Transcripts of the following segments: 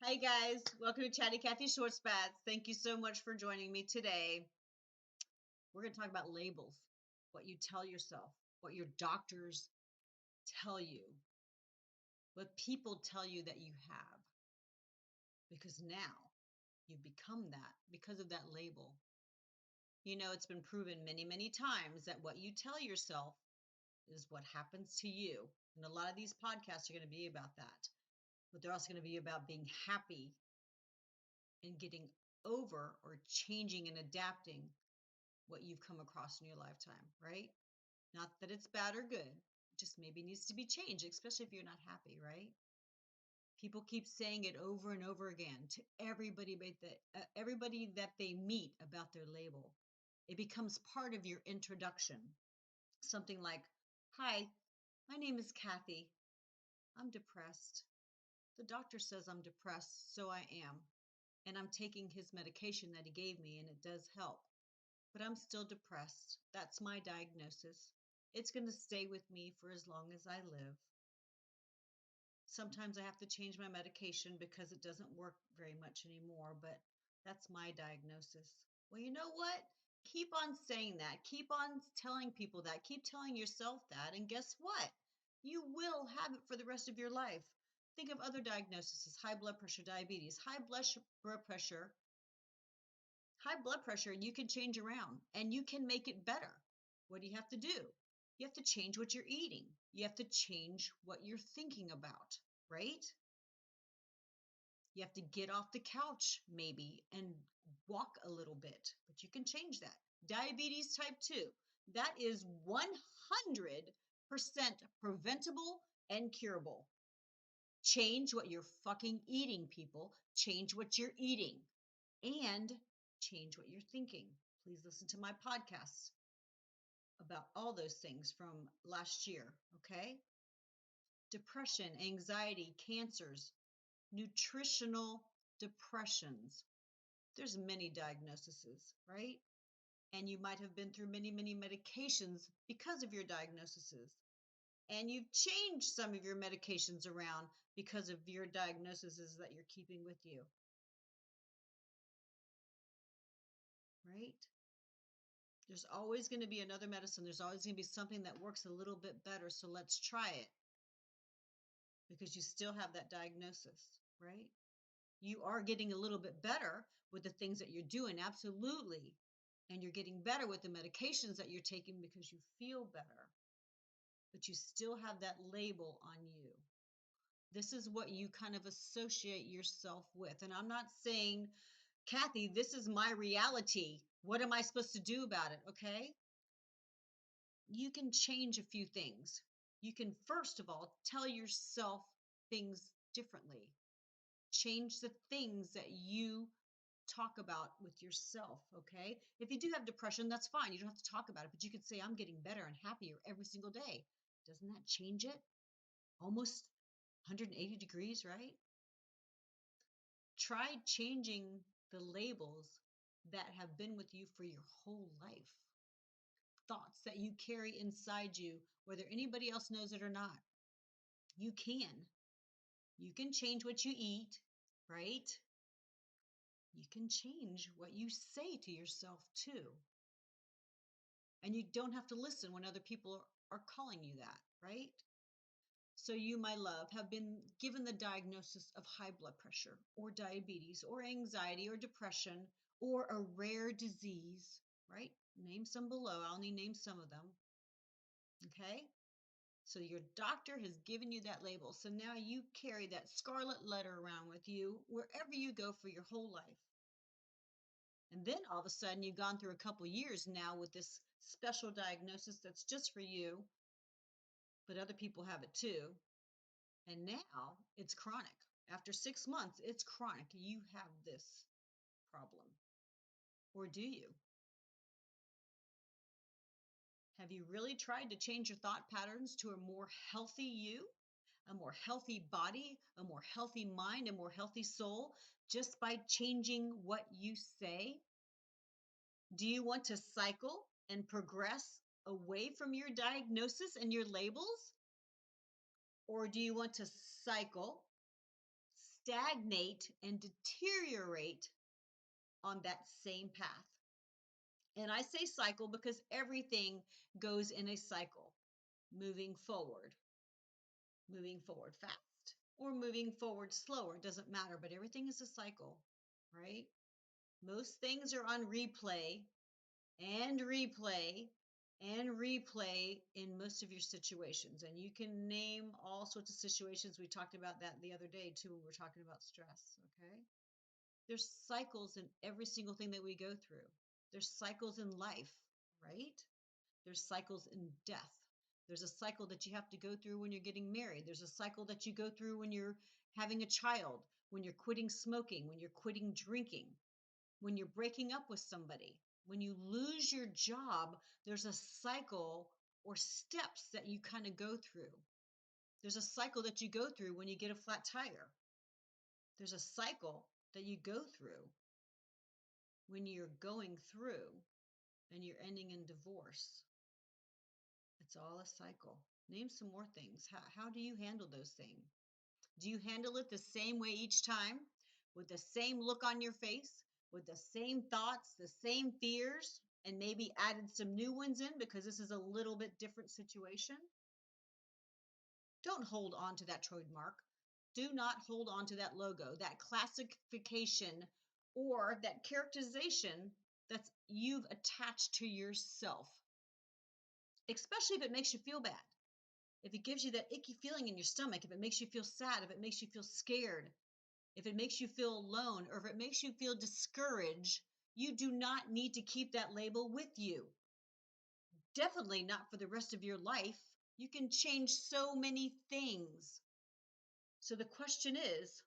Hi guys, welcome to Chatty Cathy Short Spats. Thank you so much for joining me today. We're going to talk about labels, what you tell yourself, what your doctors tell you, what people tell you that you have. Because now you've become that because of that label. You know, it's been proven many, many times that what you tell yourself is what happens to you. And a lot of these podcasts are going to be about that. But they're also going to be about being happy and getting over or changing and adapting what you've come across in your lifetime, right? Not that it's bad or good, just maybe needs to be changed, especially if you're not happy, right? People keep saying it over and over again to everybody that they meet about their label. It becomes part of your introduction. Something like, "Hi, my name is Kathy. I'm depressed. The doctor says I'm depressed, so I am. And I'm taking his medication that he gave me, and it does help. But I'm still depressed. That's my diagnosis. It's going to stay with me for as long as I live. Sometimes I have to change my medication because it doesn't work very much anymore, but that's my diagnosis." Well, you know what? Keep on saying that. Keep on telling people that. Keep telling yourself that. And guess what? You will have it for the rest of your life. Think of other diagnoses: high blood pressure, diabetes, high blood pressure. High blood pressure, you can change around and you can make it better. What do you have to do? You have to change what you're eating. You have to change what you're thinking about, right? You have to get off the couch maybe and walk a little bit, but you can change that. Diabetes type 2, that is 100% preventable and curable. Change what you're fucking eating, people. Change what you're eating and change what you're thinking. Please listen to my podcasts about all those things from last year, okay? Depression, anxiety, cancers, nutritional depressions. There's many diagnoses, right? And you might have been through many, many medications because of your diagnoses. And you've changed some of your medications around because of your diagnoses that you're keeping with you, right? There's always going to be another medicine. There's always going to be something that works a little bit better. So let's try it because you still have that diagnosis, right? You are getting a little bit better with the things that you're doing, absolutely. And you're getting better with the medications that you're taking because you feel better. But you still have that label on you. This is what you kind of associate yourself with. And I'm not saying, "Kathy, this is my reality. What am I supposed to do about it?" Okay. You can change a few things. You can, first of all, tell yourself things differently. Change the things that you talk about with yourself, okay? If you do have depression, that's fine. You don't have to talk about it, but you could say, "I'm getting better and happier every single day." Doesn't that change it? Almost 180 degrees, right? Try changing the labels that have been with you for your whole life. Thoughts that you carry inside you, whether anybody else knows it or not. You can. You can change what you eat, right? You can change what you say to yourself too. And you don't have to listen when other people are calling you that, right? So you, my love, have been given the diagnosis of high blood pressure or diabetes or anxiety or depression or a rare disease, right? Name some below. I'll only name some of them. Okay? So your doctor has given you that label. So now you carry that scarlet letter around with you wherever you go for your whole life. And then all of a sudden you've gone through a couple years now with this special diagnosis that's just for you, but other people have it too. And now it's chronic. After 6 months, it's chronic. You have this problem. Or do you? Have you really tried to change your thought patterns to a more healthy you, a more healthy body, a more healthy mind, a more healthy soul just by changing what you say? Do you want to cycle and progress away from your diagnosis and your labels? Or do you want to cycle, stagnate and deteriorate on that same path. And I say cycle because everything goes in a cycle, moving forward fast or moving forward slower. It doesn't matter, but everything is a cycle, right? Most things are on replay and replay and replay in most of your situations. And you can name all sorts of situations. We talked about that the other day too when we were talking about stress, okay? There's cycles in every single thing that we go through. There's cycles in life, right? There's cycles in death. There's a cycle that you have to go through when you're getting married. There's a cycle that you go through when you're having a child, when you're quitting smoking, when you're quitting drinking, when you're breaking up with somebody, when you lose your job. There's a cycle or steps that you kind of go through. There's a cycle that you go through when you get a flat tire. There's a cycle that you go through when you're going through and you're ending in divorce. It's all a cycle. Name some more things. How do you handle those things? Do you handle it the same way each time? With the same look on your face? With the same thoughts, the same fears, and maybe added some new ones in because this is a little bit different situation? Don't hold on to that trademark. Do not hold on to that logo, that classification, or that characterization that's you've attached to yourself. Especially if it makes you feel bad. If it gives you that icky feeling in your stomach, if it makes you feel sad, if it makes you feel scared, if it makes you feel alone, or if it makes you feel discouraged, you do not need to keep that label with you. Definitely not for the rest of your life. You can change so many things. So the question is,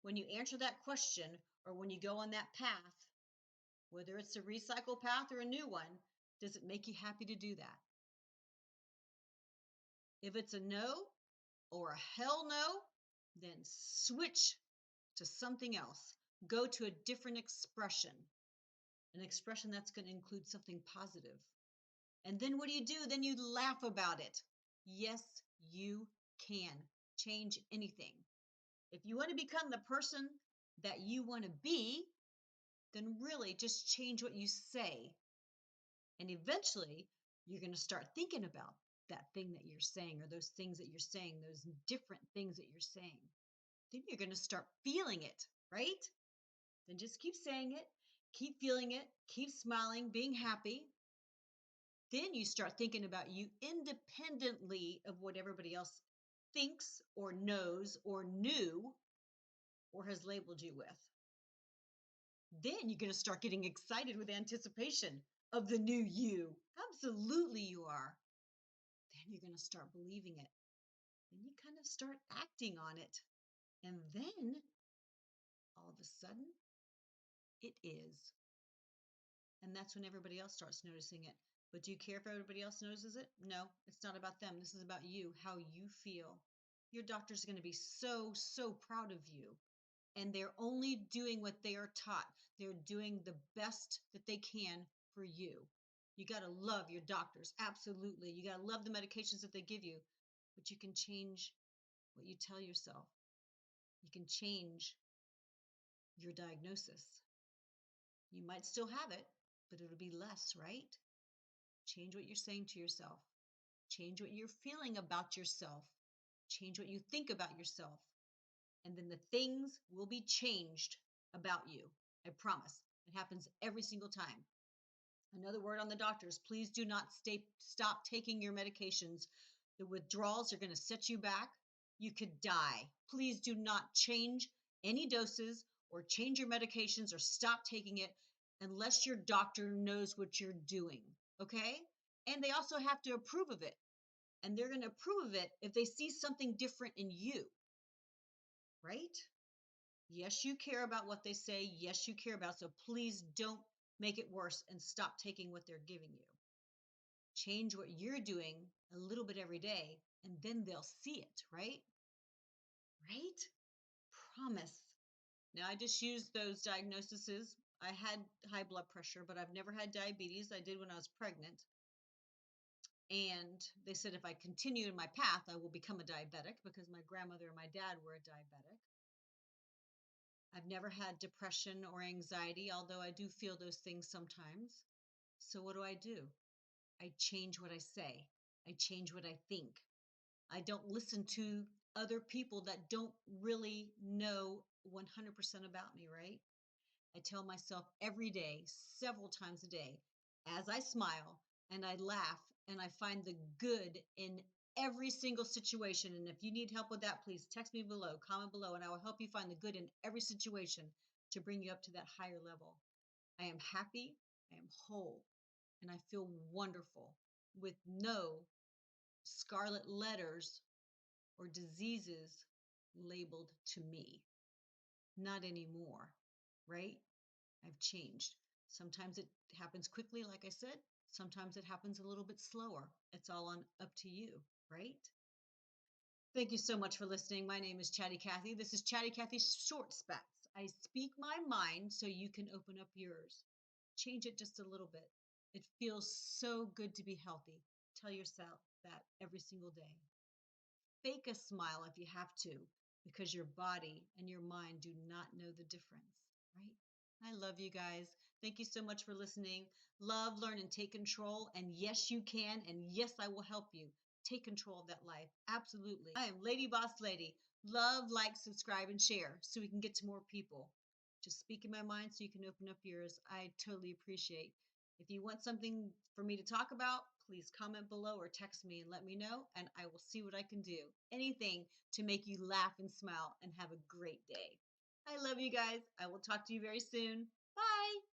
when you answer that question or when you go on that path, whether it's a recycle path or a new one, does it make you happy to do that? If it's a no or a hell no, then switch to something else. Go to a different expression, an expression that's going to include something positive. And then what do? Then you laugh about it. Yes, you can change anything. If you want to become the person that you want to be, then really just change what you say. And eventually, you're going to start thinking about that thing that you're saying or those things that you're saying, those different things that you're saying. Then you're going to start feeling it, right? Then just keep saying it, keep feeling it, keep smiling, being happy. Then you start thinking about you independently of what everybody else thinks or knows or knew or has labeled you with. Then you're going to start getting excited with anticipation of the new you. Absolutely, you are. Then you're going to start believing it. Then you kind of start acting on it. And then all of a sudden, it is. And that's when everybody else starts noticing it. But do you care if everybody else notices it? No, it's not about them. This is about you, how you feel. Your doctor's going to be so, so proud of you. And they're only doing what they are taught. They're doing the best that they can for you. You got to love your doctors. Absolutely. You got to love the medications that they give you. But you can change what you tell yourself. You can change your diagnosis. You might still have it, but it'll be less, right? Change what you're saying to yourself. Change what you're feeling about yourself. Change what you think about yourself. And then the things will be changed about you. I promise. It happens every single time. Another word on the doctors, please do not stop taking your medications. The withdrawals are going to set you back. You could die. Please do not change any doses or change your medications or stop taking it unless your doctor knows what you're doing. Okay? And they also have to approve of it. And they're going to approve of it if they see something different in you. Right? Yes, you care about what they say. Yes, you care about. So please don't make it worse and stop taking what they're giving you. Change what you're doing a little bit every day, and then they'll see it, right? Right? Promise. Now, I just used those diagnoses. I had high blood pressure, but I've never had diabetes. I did when I was pregnant. And they said if I continue in my path, I will become a diabetic because my grandmother and my dad were a diabetic. I've never had depression or anxiety, although I do feel those things sometimes. So what do? I change what I say. I change what I think. I don't listen to other people that don't really know 100% about me, right? I tell myself every day, several times a day, as I smile and I laugh and I find the good in every single situation. And if you need help with that, please text me below, comment below, and I will help you find the good in every situation to bring you up to that higher level. I am happy, I am whole, and I feel wonderful with no scarlet letters or diseases labeled to me. Not anymore, right? I've changed. Sometimes it happens quickly, like I said. Sometimes it happens a little bit slower. It's all on up to you, right? Thank you so much for listening. My name is Chatty Cathy. This is Chatty Cathy's Short Spats. I speak my mind so you can open up yours. Change it just a little bit. It feels so good to be healthy. Tell yourself that every single day. Fake a smile if you have to, because your body and your mind do not know the difference, right? I love you guys. Thank you so much for listening. Love, learn, and take control. And yes, you can. And yes, I will help you take control of that life. Absolutely. I am Lady Boss Lady. Love, like, subscribe, and share so we can get to more people. Just speak in my mind so you can open up yours. I totally appreciate. If you want something for me to talk about, please comment below or text me and let me know, and I will see what I can do. Anything to make you laugh and smile and have a great day. I love you guys. I will talk to you very soon. Bye.